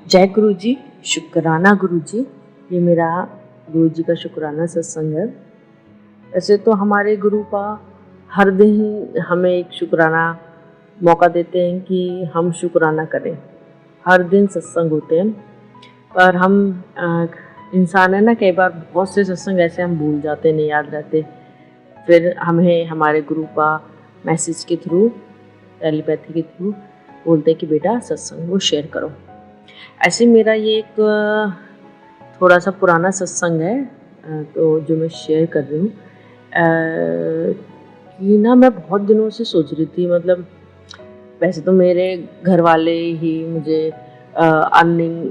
जय गुरु जी, शुक्राना गुरु जी। ये मेरा गुरु जी का शुक्राना सत्संग है। वैसे तो हमारे गुरु का हर दिन हमें एक शुक्राना मौका देते हैं कि हम शुक्राना करें। हर दिन सत्संग होते हैं, पर हम इंसान है ना, कई बार बहुत से सत्संग ऐसे हम भूल जाते, नहीं याद रहते। फिर हमें हमारे गुरु का मैसेज के थ्रू, टेलीपैथी के थ्रू बोलते हैं कि बेटा सत्संग वो शेयर करो। ऐसे मेरा ये एक थोड़ा सा पुराना सत्संग है, तो जो मैं शेयर कर रही हूँ कि ना मैं बहुत दिनों से सोच रही थी। मतलब वैसे तो मेरे घर वाले ही मुझे अर्निंग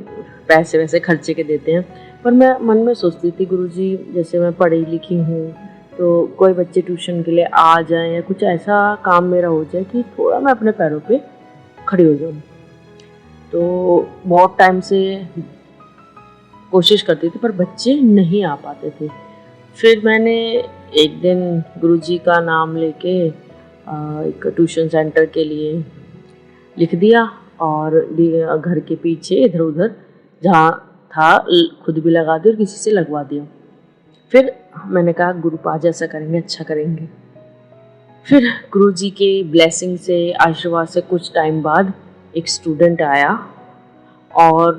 पैसे वैसे खर्चे के देते हैं, पर मैं मन में सोचती थी गुरुजी जैसे मैं पढ़ी लिखी हूँ तो कोई बच्चे ट्यूशन के लिए आ जाएं या कुछ ऐसा काम मेरा हो जाए कि थोड़ा मैं अपने पैरों पे खड़ी हो जाऊँ। तो बहुत टाइम से कोशिश करती थी पर बच्चे नहीं आ पाते थे। फिर मैंने एक दिन गुरुजी का नाम लेके एक ट्यूशन सेंटर के लिए लिख दिया और घर के पीछे इधर उधर जहाँ था खुद भी लगा दिया और किसी से लगवा दिया। फिर मैंने कहा गुरु आज ऐसा करेंगे, अच्छा करेंगे। फिर गुरुजी के ब्लेसिंग से, आशीर्वाद से कुछ टाइम बाद एक स्टूडेंट आया और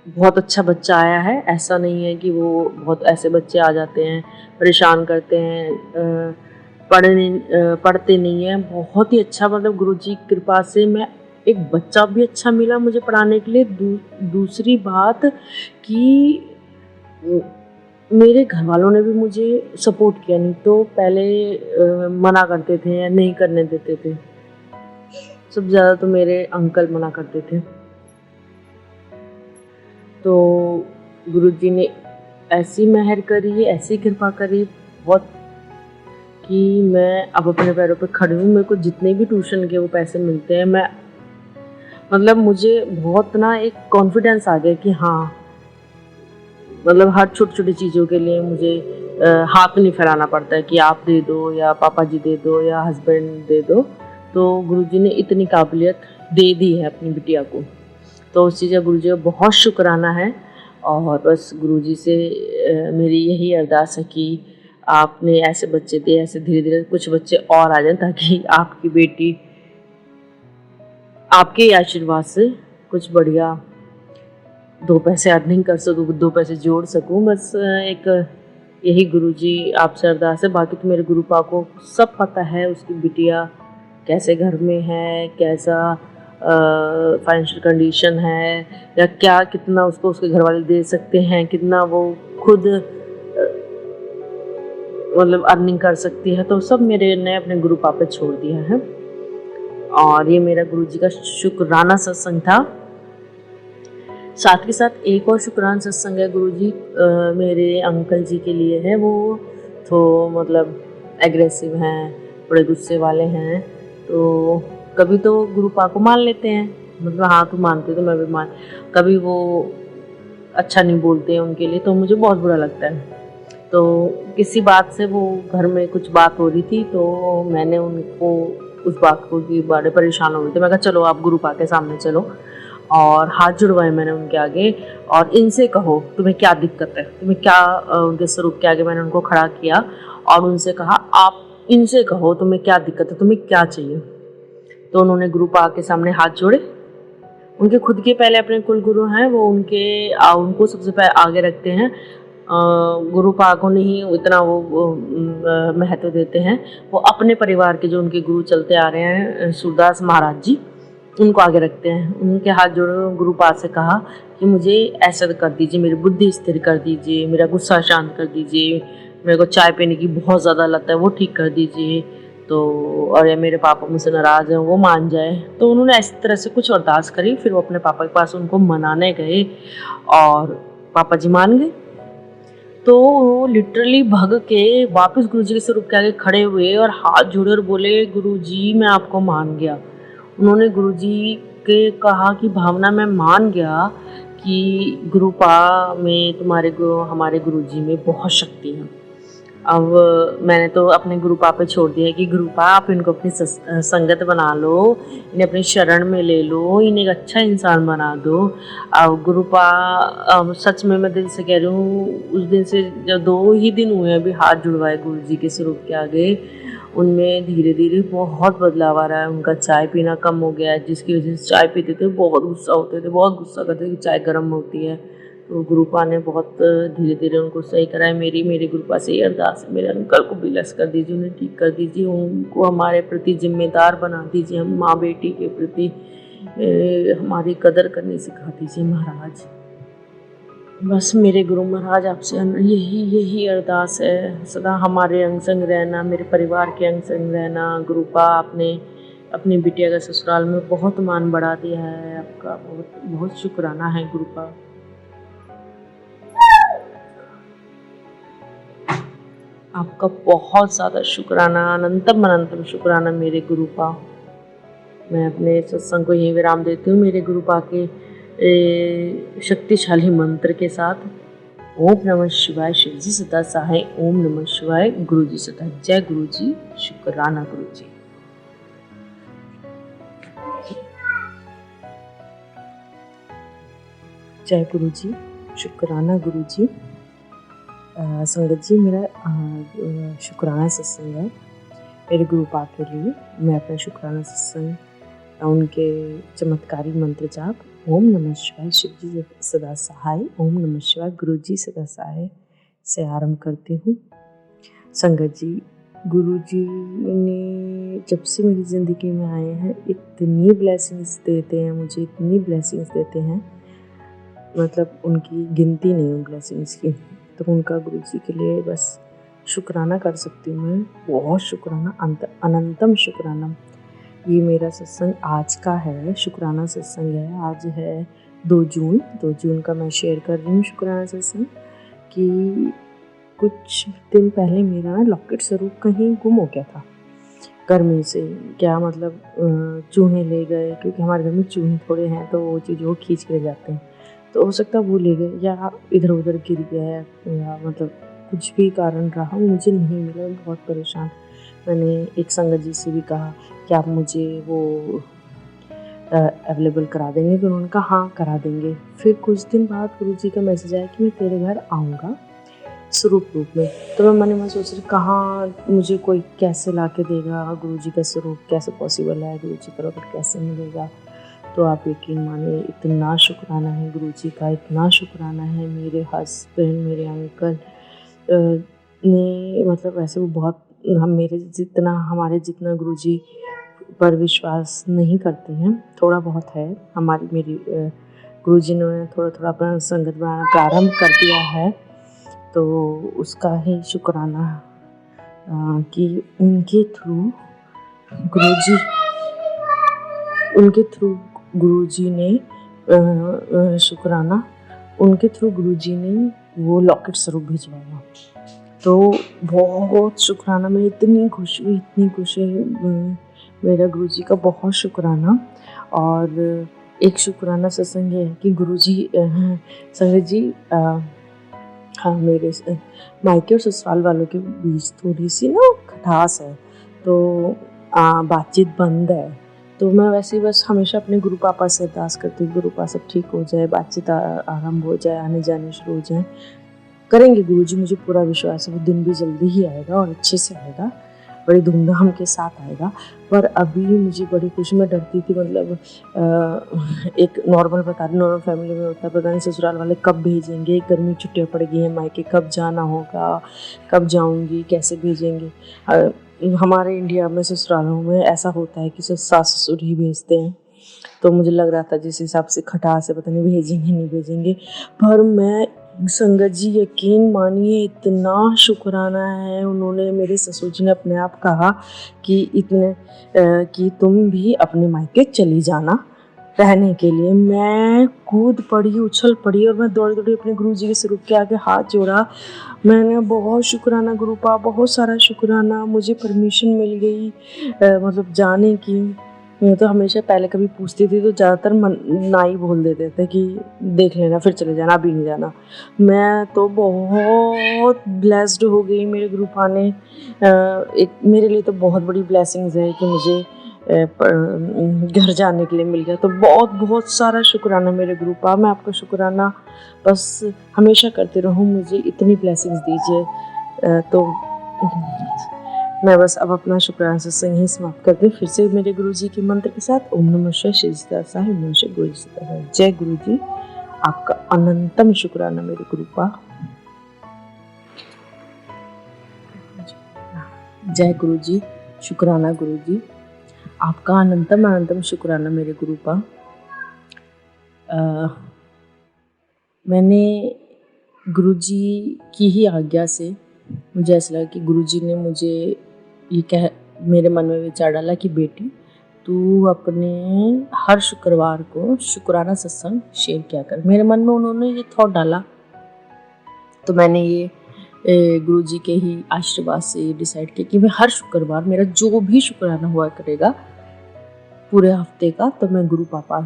बहुत अच्छा बच्चा आया है। ऐसा नहीं है कि वो बहुत ऐसे बच्चे आ जाते हैं परेशान करते हैं, पढ़ते नहीं हैं। बहुत ही अच्छा, मतलब गुरुजी की कृपा से मैं एक बच्चा भी अच्छा मिला मुझे पढ़ाने के लिए। दूसरी बात कि मेरे घर वालों ने भी मुझे सपोर्ट किया, नहीं तो पहले मना करते थे या नहीं करने देते थे। सबसे ज़्यादा तो मेरे अंकल मना करते थे। तो गुरुजी ने ऐसी मेहर करी, ऐसी कृपा करी बहुत कि मैं अब अपने पैरों पे खड़ी हूँ। मेरे को जितने भी ट्यूशन के वो पैसे मिलते हैं, मैं मतलब मुझे बहुत ना एक कॉन्फिडेंस आ गया कि हाँ, मतलब हर छोटी छोटी चीज़ों के लिए मुझे हाथ नहीं फैलाना पड़ता है कि आप दे दो या पापा जी दे दो या हस्बैंड दे दो। तो गुरुजी ने इतनी काबिलियत दे दी है अपनी बिटिया को, तो उस चीज़ का गुरुजी का बहुत शुक्राना है। और बस गुरुजी से मेरी यही अरदास है कि आपने ऐसे बच्चे दिए, ऐसे धीरे धीरे कुछ बच्चे और आ जाएं ताकि आपकी बेटी आपके आशीर्वाद से कुछ बढ़िया दो पैसे अर्निंग कर सकूँ, दो पैसे जोड़ सकूँ। बस एक यही गुरुजी आपसे अरदास है। बाकी तो मेरे गुरु पा को सब पता है उसकी बिटिया कैसे घर में है, कैसा फाइनेंशियल कंडीशन है, या क्या कितना उसको उसके घर वाले दे सकते हैं, कितना वो खुद मतलब अर्निंग कर सकती है। तो सब मेरे ने अपने गुरु पा पे छोड़ दिया है। और ये मेरा गुरुजी का शुक्राना सत्संग था। साथ के साथ एक और शुक्राना सत्संग है गुरुजी मेरे अंकल जी के लिए है। वो तो मतलब एग्रेसिव हैं, बड़े गुस्से वाले हैं। तो कभी तो गुरु पा को मान लेते हैं, मतलब हाँ तो मानते तो मैं भी मान, कभी वो अच्छा नहीं बोलते हैं उनके लिए, तो मुझे बहुत बुरा लगता है। तो किसी बात से वो घर में कुछ बात हो रही थी, तो मैंने उनको उस बात को की बड़े परेशान हो गई थी। मैं कहा चलो आप गुरु पा के सामने चलो, और हाथ जुड़वाए मैंने उनके आगे और इनसे कहो तुम्हें क्या दिक्कत है, तुम्हें क्या उनके स्वरूप के आगे मैंने उनको खड़ा किया और उनसे कहा आप इनसे कहो तुम्हें क्या दिक्कत है, तुम्हें क्या चाहिए। तो उन्होंने गुरु पा के सामने हाथ जोड़े। उनके खुद के पहले अपने कुल गुरु हैं, वो उनको सबसे पहले आगे रखते हैं। गुरु पा को नहीं इतना वो महत्व देते हैं। वो अपने परिवार के जो उनके गुरु चलते आ रहे हैं सूरदास महाराज जी, उनको आगे रखते हैं। उनके हाथ जोड़े गुरु पा से कहा कि मुझे ऐसा कर दीजिए, मेरी बुद्धि स्थिर कर दीजिए, मेरा गुस्सा शांत कर दीजिए, मेरे को चाय पीने की बहुत ज़्यादा लत है वो ठीक कर दीजिए, तो और या मेरे पापा मुझसे नाराज़ हैं वो मान जाए। तो उन्होंने इस तरह से कुछ अरदास करी। फिर वो अपने पापा के पास उनको मनाने गए और पापा जी मान गए। तो वो लिटरली भग के वापस गुरुजी के स्वरूप के आगे खड़े हुए और हाथ जोड़े और बोले गुरुजी मैं आपको मान गया। उन्होंने गुरुजी के कहा कि भावना मैं मान गया कि गुरु पा में हमारे गुरुजी में बहुत शक्ति है। अब मैंने तो अपने गुरु पापा पे छोड़ दिया है कि गुरु पापा आप इनको अपनी संगत बना लो, इन्हें अपनी शरण में ले लो, इन्हें एक अच्छा इंसान बना दो। अब गुरु पापा, अब सच में मैं दिल से कह रही हूँ, उस दिन से जब 2 ही दिन हुए हैं अभी हाथ जुड़वाए गुरु जी के स्वरूप के आगे, उनमें धीरे धीरे बहुत बदलाव आ रहा है। उनका चाय पीना कम हो गया है, जिसकी वजह से चाय पीते थे बहुत गुस्सा होते थे, बहुत गुस्सा करते थे कि चाय गर्म होती है। तो गुरुपा ने बहुत धीरे धीरे उनको सही कराया। मेरे गुरुपा से ये अरदास है, मेरे अंकल को भी लस कर दीजिए, उन्हें ठीक कर दीजिए, उनको हमारे प्रति जिम्मेदार बना दीजिए, हम माँ बेटी के प्रति हमारी कदर करनी सिखा दीजिए महाराज। बस मेरे गुरु महाराज आपसे यही अरदास है, सदा हमारे अंग संग रहना, मेरे परिवार के अंग संग रहना। गुरुपा आपने अपनी बिटिया का ससुराल में बहुत मान बढ़ा दिया है, आपका बहुत बहुत शुक्राना है गुरुपा। आपका बहुत ज़्यादा शुक्राना, अनंतम शुक्राना मेरे गुरुपा। मैं अपने सत्संग को यही विराम देती हूँ मेरे गुरुपा के शक्तिशाली मंत्र के साथ। ओम नमः शिवाय, शिव जी सदा सहाय। ओम नमः शिवाय, गुरु जी सदा। जय गुरु जी, शुक्राना गुरु जी। जय गुरु जी, शुक्राना गुरु जी। संगत जी, मेरा शुक्राना सत्संग है मेरे गुरुपा के लिए। मैं अपना शुक्राना सत्संग उनके चमत्कारी मंत्र जाप ओम नमः शिवाय, शिव जी सदा सहाय, ओम नमः शिवाय, गुरु जी सदा सहाय से आरंभ करती हूँ। संगत जी, गुरु जी ने जब से मेरी ज़िंदगी में आए हैं इतनी ब्लेसिंग्स देते हैं मुझे, इतनी ब्लेसिंग्स देते हैं, मतलब उनकी गिनती नहीं उन ब्लेसिंग्स की। तो उनका गुरु जी के लिए बस शुक्राना कर सकती हूँ मैं, बहुत शुक्राना, अनंतम शुक्राना। ये मेरा सत्संग आज का है, शुक्राना सत्संग है। आज है 2 जून का मैं शेयर कर रही हूँ शुक्राना सत्संग कि कुछ दिन पहले मेरा लॉकेट स्वरूप कहीं गुम हो गया था गर्मी से। क्या मतलब चूहे ले गए, क्योंकि हमारे घर में चूहे थोड़े हैं तो वो चीज़ वो खींच के ले जाते हैं, तो हो सकता है वो ले गए या इधर उधर गिर गया या मतलब कुछ भी कारण रहा, वो मुझे नहीं मिला। बहुत परेशान। मैंने एक संगत जी से भी कहा कि आप मुझे वो अवेलेबल करा देंगे, तो उन्होंने कहा हाँ करा देंगे। फिर कुछ दिन बाद गुरु जी का मैसेज आया कि मैं तेरे घर आऊँगा स्वरूप रूप में। तो मैं मन में सोच रही कहाँ मुझे कोई कैसे ला के देगा, गुरु जी का स्वरूप कैसे पॉसिबल है, गुरु जी का कैसे मिलेगा। तो आप यकीन मानिए, इतना शुक्राना है गुरु जी का, इतना शुक्राना है। मेरे हस्बैंड, मेरे अंकल ने, मतलब वैसे वो बहुत हमारे जितना गुरु जी पर विश्वास नहीं करते हैं, थोड़ा बहुत है। मेरी गुरु जी ने थोड़ा थोड़ा अपना संगत बनाना प्रारंभ कर दिया है, तो उसका ही शुक्राना कि उनके थ्रू गुरुजी ने शुक्राना, उनके थ्रू गुरुजी ने वो लॉकेट स्वरूप भिजवाया। तो बहुत शुक्राना, मैं इतनी खुशी मेरा गुरुजी का बहुत शुक्राना। और एक शुक्राना सत्संग है कि गुरुजी संगत जी, हाँ, मेरे मायके और ससुराल वालों के बीच थोड़ी सी ना खटास है, तो बातचीत बंद है। तो मैं वैसे ही बस हमेशा अपने गुरु पापा से अरदास करती हूँ, गुरु पापा सब ठीक हो जाए, बातचीत आरंभ हो जाए, आने जाने शुरू हो जाए। करेंगे गुरुजी, मुझे पूरा विश्वास है वो दिन भी जल्दी ही आएगा और अच्छे से आएगा, बड़ी धूमधाम के साथ आएगा। पर अभी मुझे बड़ी खुशी, में डरती थी, मतलब एक नॉर्मल फैमिली में होता है, पता नहीं ससुराल वाले कब भेजेंगे, गर्मी छुट्टियाँ पड़ गई हैं, मायके कब जाना होगा, कब जाऊंगी, कैसे भेजेंगे। हमारे इंडिया में ससुरालों में ऐसा होता है कि सास ससुर ही भेजते हैं, तो मुझे लग रहा था जिस हिसाब से खटास से पता नहीं भेजेंगे नहीं भेजेंगे। पर मैं संगत जी यकीन मानिए, इतना शुक्राना है, उन्होंने, मेरे ससुर जी ने अपने आप कहा कि तुम भी अपने मायके चली जाना रहने के लिए। मैं कूद पड़ी, उछल पड़ी और मैं दौड़ी अपने गुरु जी के स्वरूप के आगे हाथ जोड़ा। मैंने बहुत शुक्राना गुरुपा, बहुत सारा शुक्राना, मुझे परमिशन मिल गई मतलब जाने की। मैं तो हमेशा पहले कभी पूछती थी तो ज़्यादातर ना ही बोल देते थे कि देख लेना, फिर चले जाना, अभी नहीं जाना। मैं तो बहुत ब्लेस्ड हो गई मेरे ग्रुप आने। एक मेरे लिए तो बहुत बड़ी ब्लेसिंग्स है कि मुझे घर जाने के लिए मिल गया। तो बहुत बहुत सारा शुक्राना मेरे ग्रुप मैं आपका शुक्राना बस हमेशा करते रहूँ, मुझे इतनी ब्लेसिंग्स दीजिए। तो मैं बस अब अपना शुक्राना सत्संग ही समाप्त करती हूँ। फिर से मेरे गुरुजी के मंत्र के साथ ओम नमः शिवाय, श्री सीता साहिब नमः गुरु सीता। जय गुरुजी, आपका अनंतम शुक्राना मेरे गुरुपा। जय गुरुजी, शुक्राना गुरुजी, आपका अनंतम अनंतम शुक्राना मेरे गुरुपा। मैंने गुरुजी की ही आज्ञा से मुझे ऐसा लगा कि गुरुजी ने मुझे ये मेरे मन में विचार डाला कि बेटी तू अपने हर शुक्रवार को शुक्राना सत्संग शेयर किया कर। मेरे मन में उन्होंने ये थॉट डाला, तो मैंने ये गुरुजी के ही आशीर्वाद से डिसाइड किया कि मैं हर शुक्रवार मेरा जो भी शुक्राना हुआ करेगा पूरे हफ्ते का, तो मैं गुरु पापा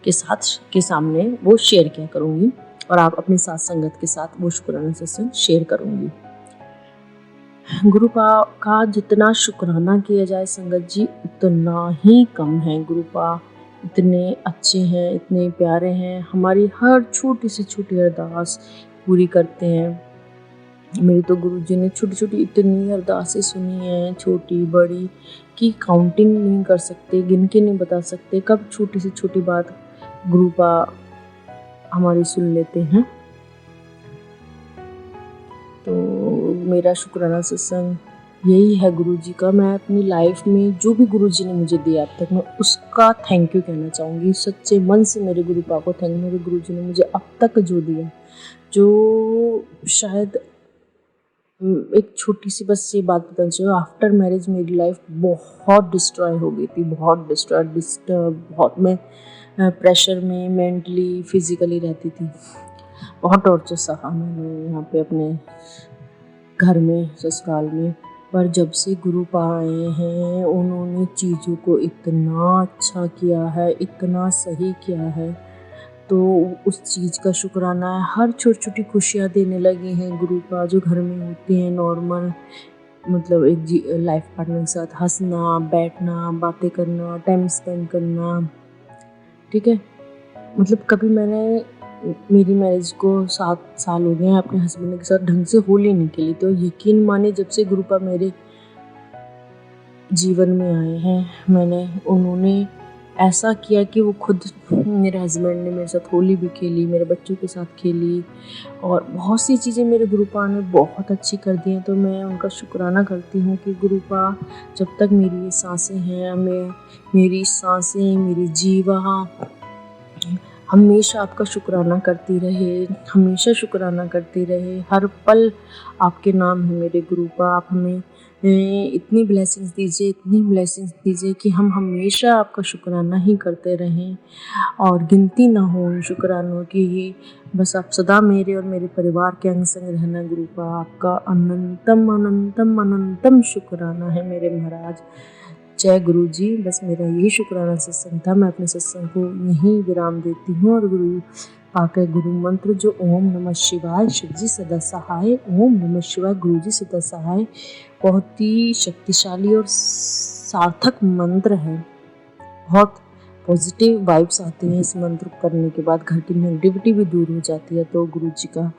के सामने वो शेयर किया करूँगी और आप अपनी साथ संगत के साथ वो शुक्राना सत्संग शेयर करूँगी। गुरु का जितना शुक्राना किया जाए संगत जी उतना ही कम है। गुरु इतने अच्छे हैं, इतने प्यारे हैं, हमारी हर छोटी से छोटी अरदास पूरी करते हैं। मेरी तो गुरुजी ने छोटी छोटी इतनी अरदासें सुनी हैं, छोटी बड़ी, कि काउंटिंग नहीं कर सकते, गिन के नहीं बता सकते कब छोटी से छोटी बात गुरु हमारी सुन लेते हैं। तो मेरा शुक्राना सत्संग यही है गुरुजी का। मैं अपनी लाइफ में जो भी गुरुजी ने मुझे दिया अब तक, मैं उसका थैंक यू कहना चाहूँगी सच्चे मन से। मेरे गुरु को थैंक, मेरे गुरुजी ने मुझे अब तक जो दिया, जो शायद एक छोटी सी बस ये बात बताना चाहिए, आफ्टर मैरिज मेरी लाइफ बहुत डिस्ट्रॉय हो गई थी, बहुत डिस्टर्ब, बहुत मैं प्रेशर में मेंटली फिजिकली रहती थी। बहुत टॉर्चर सहा मैंने यहाँ पे अपने घर में, ससुराल में। पर जब से गुरु आए हैं उन्होंने चीज़ों को इतना अच्छा किया है, इतना सही किया है, तो उस चीज़ का शुक्राना है। हर छोटी छोटी खुशियाँ देने लगे हैं गुरु जो घर में होती हैं नॉर्मल, मतलब एक लाइफ पार्टनर के साथ हंसना, बैठना, बातें करना, टाइम स्पेंड करना, ठीक है। मतलब कभी मैंने, मेरी मैरिज को 7 साल हो गए हैं, अपने हस्बैंड के साथ ढंग से होली नहीं खेली। तो यकीन माने जब से गुरुपा मेरे जीवन में आए हैं, उन्होंने ऐसा किया कि वो खुद, मेरे हस्बैंड ने मेरे साथ होली भी खेली, मेरे बच्चों के साथ खेली, और बहुत सी चीज़ें मेरे गुरुपा ने बहुत अच्छी कर दी हैं। तो मैं उनका शुक्राना करती हूँ कि गुरुपा जब तक मेरी ये सांसें हैं, मेरी सांसें, मेरी जीवा हमेशा आपका शुक्राना करती रहे, हमेशा शुक्राना करती रहे। हर पल आपके नाम है मेरे गुरुपा। आप हमें इतनी ब्लेसिंग्स दीजिए, इतनी ब्लेसिंग्स दीजिए कि हम हमेशा आपका शुक्राना ही करते रहें और गिनती ना हो उन शुक्रानों की ही। बस आप सदा मेरे और मेरे परिवार के अंग संग रहना गुरुपा। आपका अनंतम अनंतम अनंतम शुक्राना है मेरे महाराज। जय गुरु जी। बस मेरा यही शुक्राना सत्संग था। मैं अपने सत्संग को यहीं विराम देती हूँ और गुरु पाके गुरु मंत्र जो ओम नमः शिवाय, शिव जी सदा सहाय, ओम नमः शिवाय, गुरु जी सदा सहाय, बहुत ही शक्तिशाली और सार्थक मंत्र है। बहुत पॉजिटिव वाइब्स आती हैं इस मंत्र करने के बाद, घर की नेगेटिविटी भी दूर हो जाती है। तो गुरु जी का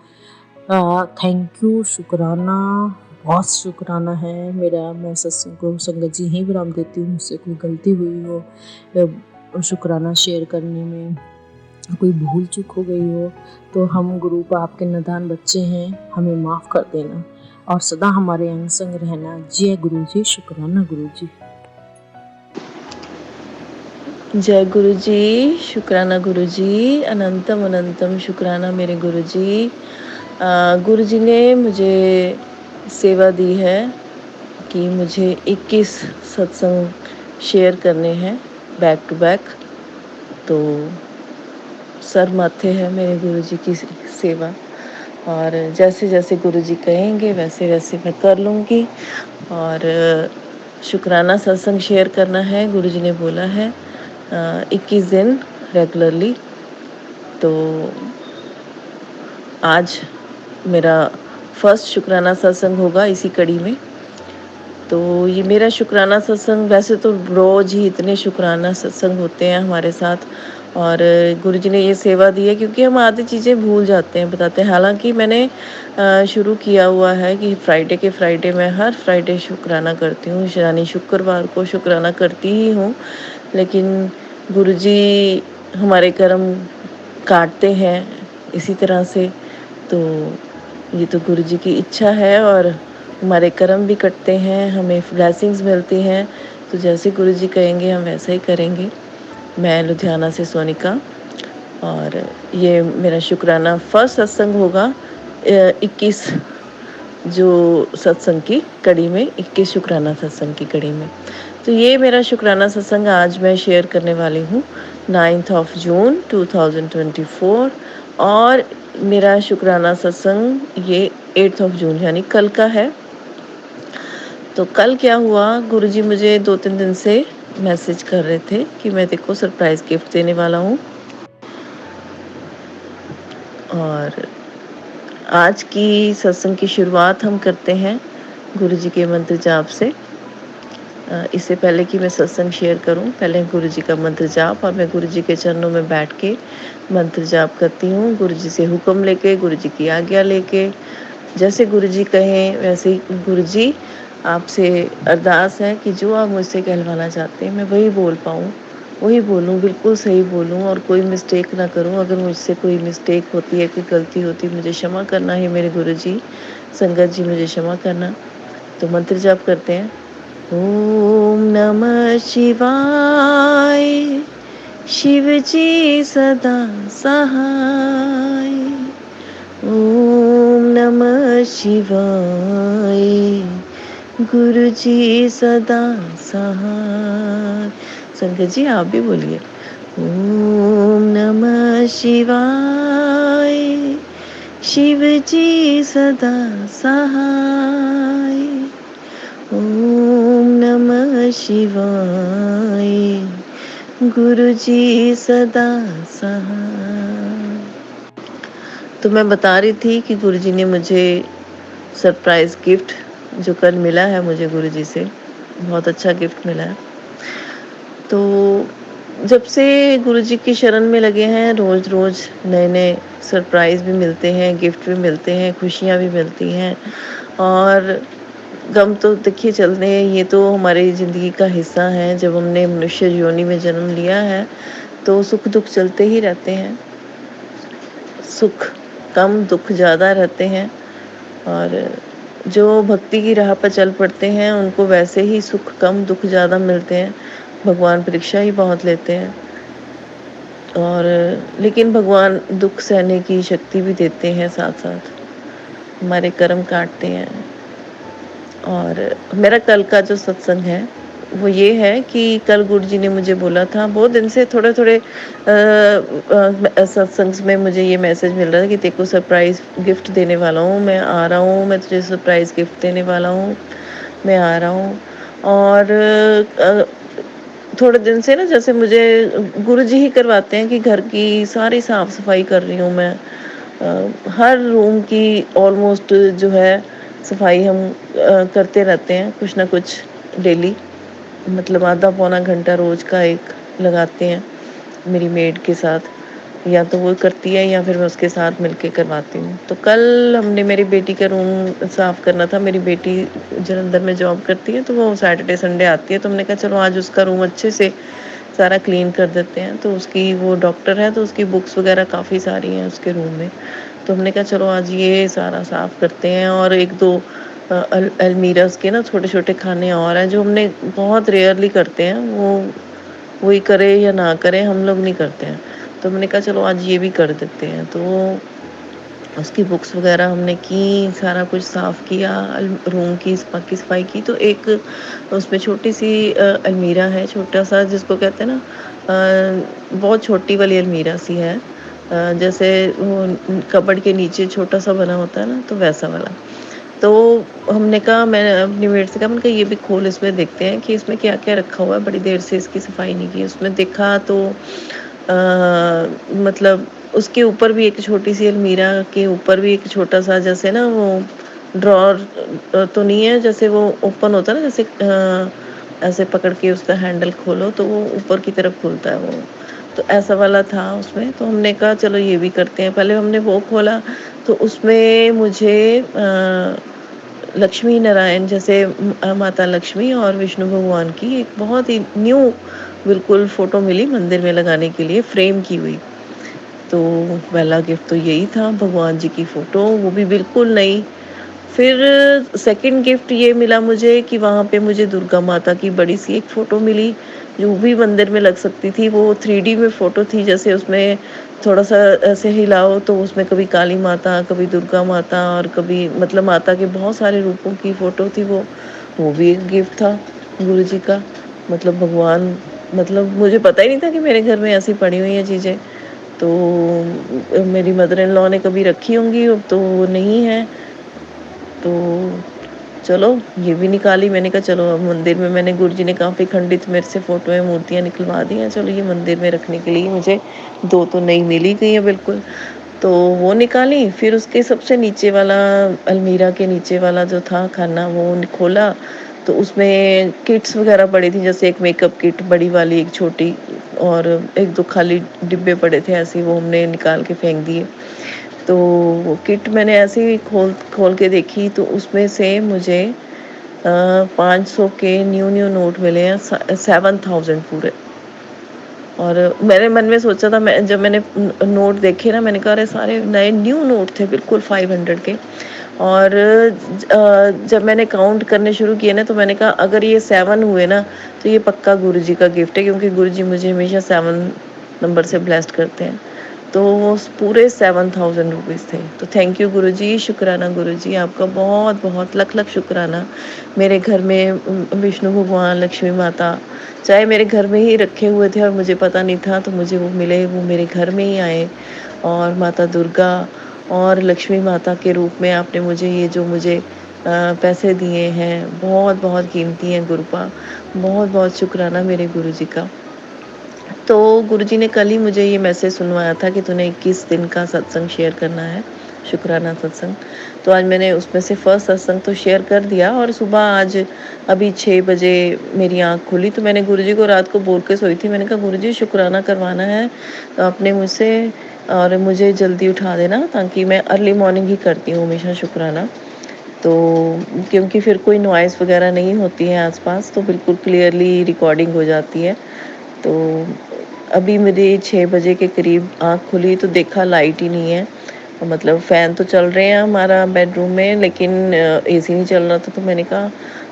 थैंक यू, शुक्राना, बहुत शुक्राना है मेरा। मैं सत्संग को संगत जी ही विराम देती हूँ। मुझसे कोई गलती हुई हो शुक्राना शेयर करने में, कोई भूल चूक हो गई हो, तो हम गुरु पर आपके नदान बच्चे हैं, हमें माफ़ कर देना और सदा हमारे अंग संग रहना। जय गुरु जी। शुक्राना गुरु जी। जय गुरु जी, शुक्राना गुरु जी, अनंतम अनंतम शुक्राना मेरे गुरु जी। गुरु जी ने मुझे सेवा दी है कि मुझे 21 सत्संग शेयर करने हैं बैक टू बैक। तो सर माथे है मेरे गुरु जी की सेवा, और जैसे जैसे गुरु जी कहेंगे वैसे वैसे मैं कर लूँगी। और शुक्राना सत्संग शेयर करना है, गुरुजी ने बोला है 21 दिन रेगुलरली। तो आज मेरा फर्स्ट शुक्राना सत्संग होगा इसी कड़ी में। तो ये मेरा शुक्राना सत्संग, वैसे तो रोज़ ही इतने शुक्राना सत्संग होते हैं हमारे साथ, और गुरुजी ने ये सेवा दी है क्योंकि हम आधी चीज़ें भूल जाते हैं, बताते हैं। हालांकि मैंने शुरू किया हुआ है कि फ्राइडे मैं हर फ्राइडे शुक्राना करती हूँ, यानी शुक्रवार को शुक्राना करती ही हूँ, लेकिन गुरुजी हमारे कर्म काटते हैं इसी तरह से। तो ये तो गुरुजी की इच्छा है और हमारे कर्म भी कटते हैं, हमें ब्लेसिंग्स मिलती हैं। तो जैसे गुरुजी कहेंगे हम वैसा ही करेंगे। मैं लुधियाना से सोनिका, और ये मेरा शुक्राना फर्स्ट सत्संग होगा 21 जो सत्संग की कड़ी में, 21 शुक्राना सत्संग की कड़ी में। तो ये मेरा शुक्राना सत्संग आज मैं शेयर करने वाली हूँ 9 जून 2024, और मेरा शुक्राना सत्संग ये 8 जून यानी कल का है। तो कल क्या हुआ, गुरुजी मुझे 2-3 दिन से मैसेज कर रहे थे कि मैं तेको सरप्राइज़ गिफ्ट देने वाला हूँ। और आज की सत्संग की शुरुआत हम करते हैं गुरुजी के मंत्र जाप से। इससे पहले कि मैं सत्संग शेयर करूं, पहले गुरुजी का मंत्र जाप, और मैं गुरुजी के चरणों में बैठ के मंत्र जाप करती हूँ, गुरुजी से हुक्म लेके, गुरुजी की आज्ञा लेके। जैसे गुरुजी कहें वैसे ही। गुरुजी, आपसे अरदास है कि जो आप मुझसे कहलवाना चाहते हैं मैं वही बोल पाऊँ, वही बोलूँ, बिल्कुल सही बोलूँ और कोई मिस्टेक ना करूँ। अगर मुझसे कोई मिस्टेक होती है, कोई गलती होती है, मुझे क्षमा करना है मेरे गुरुजी। संगत जी मुझे क्षमा करना। तो मंत्र जाप करते हैं। ओम नमः शिवाय, शिव जी सदा सहाय। ओम नमः शिवाय, गुरु जी सदा सहाय। संगत जी आप भी बोलिए। ओम नमः शिवाय, शिव जी सदा सहाय। ओम नमः शिवाय, गुरु जी सदा सहाय। तो मैं बता रही थी कि गुरुजी ने मुझे सरप्राइज़ गिफ्ट जो कल मिला है मुझे गुरुजी से, बहुत अच्छा गिफ्ट मिला है। तो जब से गुरुजी की शरण में लगे हैं, रोज़ रोज़ नए सरप्राइज़ भी मिलते हैं, गिफ्ट भी मिलते हैं, खुशियाँ भी मिलती हैं। और गम तो देखिए चलते हैं, ये तो हमारी ज़िंदगी का हिस्सा है। जब हमने मनुष्य योनि में जन्म लिया है तो सुख दुख चलते ही रहते हैं। सुख कम, दुख ज़्यादा रहते हैं, और जो भक्ति की राह पर चल पड़ते हैं उनको वैसे ही सुख कम, दुख ज़्यादा मिलते हैं। भगवान परीक्षा ही बहुत लेते हैं, और लेकिन भगवान दुख सहने की शक्ति भी देते हैं, साथ साथ हमारे कर्म काटते हैं। और मेरा कल का जो सत्संग है वो ये है कि कल गुरुजी ने मुझे बोला था, बहुत दिन से थोड़े सत्संग में मुझे ये मैसेज मिल रहा था कि तेको सरप्राइज़ गिफ्ट देने वाला हूँ, मैं आ रहा हूँ, मैं तुझे सरप्राइज़ गिफ्ट देने वाला हूँ, मैं आ रहा हूँ। और थोड़े दिन से ना, जैसे मुझे गुरुजी ही करवाते हैं कि घर की सारी साफ़ सफाई कर रही हूँ मैं। हर रूम की ऑलमोस्ट जो है सफाई हम करते रहते हैं, कुछ ना कुछ डेली, मतलब आधा पौना घंटा रोज़ का एक लगाते हैं मेरी मेड के साथ, या तो वो करती है या फिर मैं उसके साथ मिलके करवाती हूँ। तो कल हमने मेरी बेटी का रूम साफ़ करना था। मेरी बेटी जलंधर में जॉब करती है, तो वो सैटरडे संडे आती है, तो हमने कहा चलो आज उसका रूम अच्छे से सारा क्लीन कर देते हैं। तो उसकी, वो डॉक्टर है तो उसकी बुक्स वगैरह काफ़ी सारी हैं उसके रूम में, तो हमने कहा चलो आज ये सारा साफ़ करते हैं। और एक दो अलमीरास के ना छोटे छोटे खाने और हैं जो हमने बहुत रेयरली करते हैं, वो वही करे या ना करे, हम लोग नहीं करते हैं। तो हमने कहा चलो आज ये भी कर देते हैं। तो उसकी बुक्स वगैरह हमने की, सारा कुछ साफ़ किया, रूम की बाकी सफाई की। तो एक उसमें छोटी सी अलमीरा है, छोटा सा, जिसको कहते हैं ना बहुत छोटी वाली अलमीरा सी है, जैसे वो कबर्ड के नीचे छोटा सा बना होता है ना, तो वैसा वाला। तो हमने कहा, मैंने अपनी मेड से कहा, मैंने कहा ये भी खोल, इसमें देखते हैं कि इसमें क्या-क्या रखा हुआ है, बड़ी देर से इसकी सफाई नहीं की। उसमें देखा तो मतलब उसके ऊपर भी एक छोटी-सी अलमीरा के ऊपर भी एक छोटा-सा, जैसे ना वो ड्रॉअर तो नहीं है, जैसे वो ओपन होता है ना, जैसे ऐसे पकड़ के उसका हैंडल खोलो तो वो ऊपर की तरफ खुलता है वो। तो ऐसा वाला था उसमें, तो हमने कहा चलो ये भी करते हैं। पहले हमने वो खोला तो उसमें मुझे लक्ष्मी नारायण, जैसे माता लक्ष्मी और विष्णु भगवान की एक बहुत ही न्यू बिल्कुल फ़ोटो मिली मंदिर में लगाने के लिए, फ्रेम की हुई। तो पहला गिफ्ट तो यही था, भगवान जी की फ़ोटो, वो भी बिल्कुल नई। फिर सेकंड गिफ्ट ये मिला मुझे कि वहाँ पे मुझे दुर्गा माता की बड़ी-सी एक फ़ोटो मिली, जो भी मंदिर में लग सकती थी। वो 3D में फ़ोटो थी, जैसे उसमें थोड़ा-सा ऐसे हिलाओ तो उसमें कभी काली माता, कभी दुर्गा माता और कभी मतलब माता के बहुत सारे रूपों की फ़ोटो थी वो। वो भी एक गिफ्ट था गुरुजी का। मतलब भगवान, मतलब मुझे पता ही नहीं था कि मेरे घर में ऐसी पड़ी हुई हैं चीज़ें। तो मेरी मदर इन लॉ ने कभी रखी होंगी, अब तो वो नहीं है। तो चलो ये भी निकाली। मैंने कहा चलो अब मंदिर में, मैंने गुरुजी ने काफ़ी खंडित मेरे से फ़ोटोएँ, मूर्तियाँ निकलवा दी हैं, चलो ये मंदिर में रखने के लिए मुझे 2 तो नई मिल ही गई हैं बिल्कुल। तो वो निकाली, फिर उसके सबसे नीचे वाला, अलमीरा के नीचे वाला जो था खाना, वो खोला तो उसमें किट्स वगैरह पड़ी थी, जैसे एक मेकअप किट बड़ी वाली, एक छोटी, और 1-2 खाली डिब्बे पड़े थे ऐसे ही, वो हमने निकाल के फेंक दिए। तो वो किट मैंने ऐसे ही खोल खोल के देखी तो उसमें से मुझे 500 के न्यू न्यू नोट मिले हैं, 7,000 पूरे। और मैंने मन में सोचा था, मैं जब मैंने नोट देखे ना, मैंने कहा अरे सारे नए न्यू नोट थे बिल्कुल 500 के। और जब मैंने काउंट करने शुरू किए ना, तो मैंने कहा अगर ये 7 हुए ना, तो ये पक्का गुरुजी का गिफ्ट है, क्योंकि गुरुजी मुझे हमेशा 7 नंबर से ब्लेस्ड करते हैं। तो वो पूरे 7,000 रुपीज़ थे। तो थैंक यू गुरुजी, शुक्राना गुरुजी, आपका बहुत-बहुत लख-लख शुक्राना। मेरे घर में विष्णु भगवान, लक्ष्मी माता, चाहे मेरे घर में ही रखे हुए थे और मुझे पता नहीं था, तो मुझे वो मिले, वो मेरे घर में ही आए। और माता दुर्गा और लक्ष्मी माता के रूप में आपने मुझे ये जो मुझे पैसे दिए हैं, बहुत-बहुत कीमती हैं गुरुपा। बहुत-बहुत शुक्राना मेरे गुरुजी का। तो गुरुजी ने कल ही मुझे ये मैसेज सुनवाया था कि तूने 21 दिन का सत्संग शेयर करना है, शुक्राना सत्संग। तो आज मैंने उसमें से फर्स्ट सत्संग तो शेयर कर दिया, और सुबह आज अभी 6 बजे मेरी आँख खुली तो मैंने गुरुजी को रात को बोल के सोई थी। मैंने कहा गुरुजी शुक्राना करवाना है तो आपने मुझसे, और मुझे जल्दी उठा देना, ताकि मैं अर्ली मॉर्निंग ही करती हूँ हमेशा शुक्राना। तो क्योंकि फिर कोई नॉइज़ वगैरह नहीं होती है आस-पास, तो बिल्कुल क्लियरली रिकॉर्डिंग हो जाती है। तो अभी मेरी 6 बजे के करीब आँख खुली तो देखा लाइट ही नहीं है। मतलब फ़ैन तो चल रहे हैं हमारा बेडरूम में, लेकिन एसी नहीं चल रहा था। तो मैंने कहा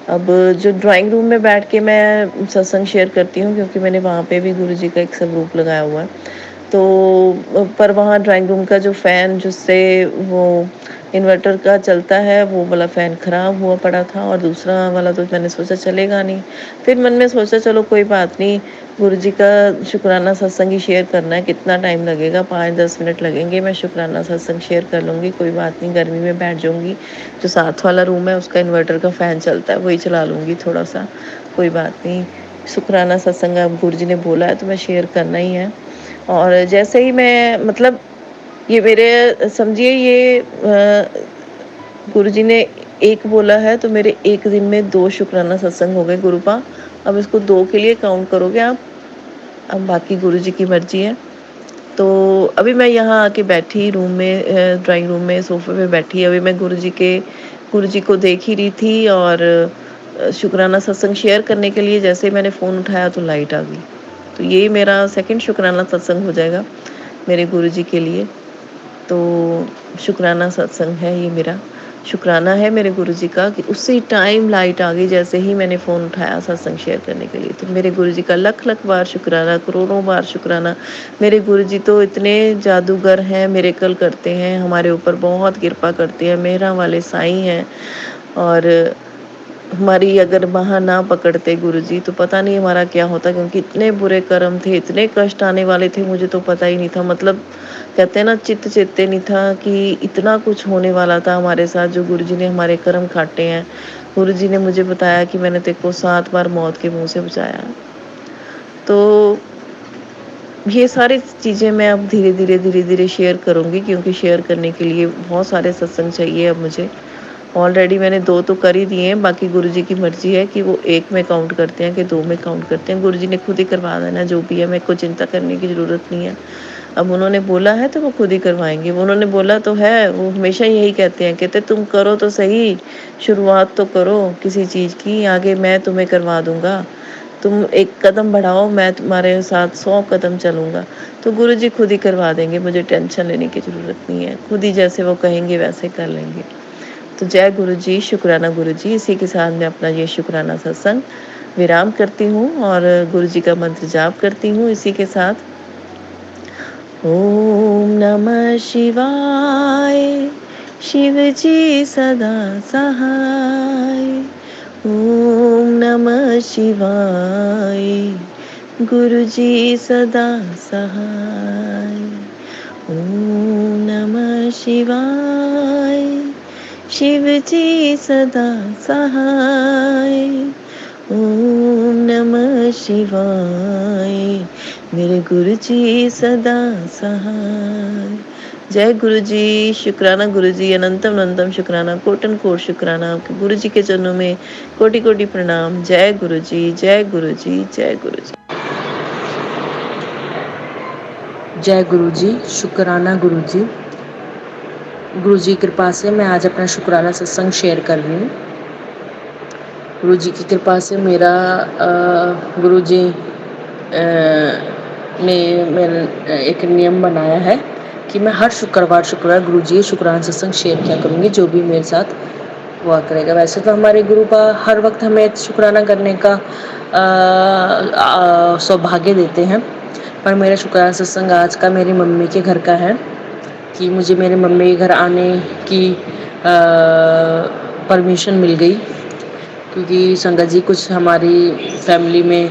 अब जो ड्राइंग रूम में बैठ के मैं सत्संग शेयर करती हूँ, क्योंकि मैंने वहाँ पे भी गुरुजी का एक स्वरूप लगाया हुआ है। तो पर वहाँ ड्राइंग रूम का जो फ़ैन जिससे वो इन्वर्टर का चलता है, वो वाला फ़ैन ख़राब हुआ पड़ा था, और दूसरा वाला तो मैंने सोचा चलेगा नहीं। फिर मन में सोचा चलो कोई बात नहीं, गुरुजी का शुक्राना सत्संग ही शेयर करना है, कितना टाइम लगेगा, 5-10 मिनट लगेंगे, मैं शुक्राना सत्संग शेयर कर लूँगी, कोई बात नहीं, गर्मी में बैठ जाऊँगी। जो साथ वाला रूम है उसका इन्वर्टर का फ़ैन चलता है, वही चला लूँगी थोड़ा-सा, कोई बात नहीं। शुक्राना सत्संग अब गुरुजी ने बोला है तो मैं शेयर करना ही है। और जैसे ही मैं मतलब ये मेरे समझिए ये गुरुजी ने 1 बोला है तो मेरे 1 दिन में 2 शुक्राना सत्संग हो गए गुरुपा। अब इसको 2 के लिए काउंट करोगे आप, अब बाकी गुरुजी की मर्ज़ी है। तो अभी मैं यहाँ आके बैठी रूम में, ड्राइंग रूम में सोफ़े पे बैठी, अभी मैं गुरुजी को देख ही रही थी, और शुक्राना सत्संग शेयर करने के लिए जैसे ही मैंने फ़ोन उठाया तो लाइट आ गई। तो ये मेरा सेकंड शुक्राना सत्संग हो जाएगा मेरे गुरुजी के लिए। तो शुक्राना सत्संग है ये मेरा। शुक्राना है मेरे गुरुजी का कि उसी टाइम लाइट आ गई जैसे ही मैंने फ़ोन उठाया सत्संग शेयर करने के लिए। तो मेरे गुरुजी का लख-लख बार शुक्राना, करोड़ों बार शुक्राना। मेरे गुरुजी तो इतने जादूगर हैं, मिरेकल करते हैं, हमारे ऊपर बहुत कृपा करते हैं, मेहरां वाले साईं हैं। और हमारी अगर बाँह ना पकड़ते गुरुजी तो पता नहीं हमारा क्या होता, क्योंकि इतने बुरे कर्म थे, इतने कष्ट आने वाले थे, मुझे तो पता ही नहीं था। मतलब कहते हैं ना, चित्त चेते नहीं था कि इतना कुछ होने वाला था हमारे साथ, जो गुरुजी ने हमारे कर्म काटे हैं। गुरुजी ने मुझे बताया कि मैंने तेरे को 7 बार मौत के मुँह से बचाया। तो ये सारी चीज़ें मैं अब धीरे-धीरे शेयर करूँगी, क्योंकि शेयर करने के लिए बहुत सारे सत्संग चाहिए अब मुझे। ऑलरेडी मैंने 2 तो कर ही दिए हैं, बाकी गुरुजी की मर्ज़ी है कि वो 1 में काउंट करते हैं कि 2 में काउंट करते हैं। गुरुजी ने खुद ही करवा देना जो भी है, मेरे को चिंता करने की ज़रूरत नहीं है। अब उन्होंने बोला है तो वो खुद ही करवाएँगे। उन्होंने बोला तो है, वो हमेशा यही कहते हैं, कहते तुम करो तो सही, शुरुआत तो करो किसी चीज़ की, आगे मैं तुम्हें करवा दूँगा। तुम एक कदम बढ़ाओ, मैं तुम्हारे साथ 100 कदम चलूँगा। तो गुरुजी खुद ही करवा देंगे, मुझे टेंशन लेने की ज़रूरत नहीं है। खुद ही जैसे वो कहेंगे वैसे कर लेंगे। तो जय गुरुजी, शुक्राना गुरुजी। इसी के साथ मैं अपना ये शुक्राना सत्संग विराम करती हूँ और गुरुजी का मंत्र जाप करती हूँ इसी के साथ। ओम नमः शिवाय, शिव जी सदा सहाय। ओम नमः शिवाय, गुरुजी सदा सहाय। ओम नमः शिवाय, शिव जी सदा सहाय। ओम नमः शिवाय, मेरे गुरुजी सदा सहाय। जय गुरुजी, शुक्राना गुरुजी, अनंतम अनंतम शुक्राना, कोटन कोट शुक्राना। आपके गुरुजी के चरणों में कोटि कोटि प्रणाम। जय गुरुजी, जय गुरुजी, जय गुरुजी। जय गुरुजी, शुक्राना गुरुजी। गुरुजी की कृपा से मैं आज अपना शुक्राना सत्संग शेयर कर रही हूँ। गुरुजी की कृपा से मेरा गुरुजी ने मेरा एक नियम बनाया है कि मैं हर शुक्रवार गुरुजी शुक्राना सत्संग शेयर किया करूँगी, जो भी मेरे साथ हुआ करेगा। वैसे तो हमारे गुरु का हर वक्त हमें शुक्राना करने का सौभाग्य देते हैं, पर मेरा शुक्राना सत्संग आज का मेरी मम्मी के घर का है कि मुझे मेरे मम्मी के घर आने की परमिशन मिल गई, क्योंकि संगत जी कुछ हमारी फैमिली में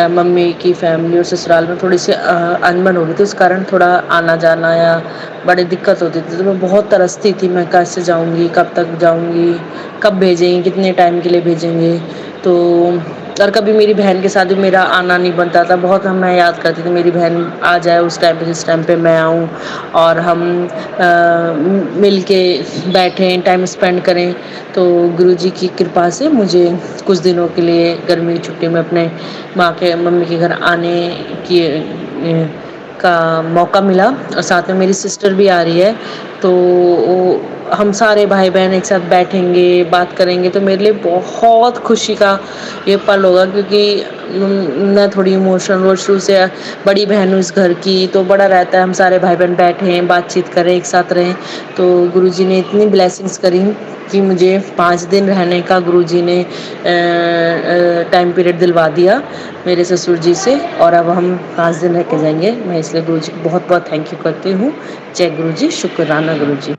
मम्मी की फैमिली और ससुराल में थोड़ी सी अनबन हो गई थी। उस कारण थोड़ा आना जाना या बड़ी दिक्कत होती थी। तो मैं बहुत तरसती थी, मैं कैसे जाऊंगी, कब तक जाऊंगी, कब भेजेंगे, कितने टाइम के लिए भेजेंगे। तो और कभी मेरी बहन के साथ भी मेरा आना नहीं बनता था। बहुत मैं याद करती थी मेरी बहन आ जाए उस टाइम पे जिस टाइम पे मैं आऊँ और हम मिल के बैठें, टाइम स्पेंड करें। तो गुरुजी की कृपा से मुझे कुछ दिनों के लिए गर्मी की छुट्टी में अपने मम्मी के घर आने की का मौका मिला, और साथ में मेरी सिस्टर भी आ रही है। तो हम सारे भाई बहन एक साथ बैठेंगे, बात करेंगे, तो मेरे लिए बहुत खुशी का ये पल होगा, क्योंकि मैं थोड़ी इमोशनल और शुरू से बड़ी बहन हूँ इस घर की, तो बड़ा रहता है हम सारे भाई बहन बैठें, बातचीत करें, एक साथ रहें। तो गुरुजी ने इतनी ब्लेसिंग्स करी कि मुझे 5 दिन रहने का गुरुजी ने टाइम पीरियड दिलवा दिया मेरे ससुर जी से, और अब हम 5 दिन रह के जाएंगे। मैं इसलिए गुरुजी को बहुत बहुत थैंक यू करती हूँ। जय गुरुजी, शुक्राना गुरुजी।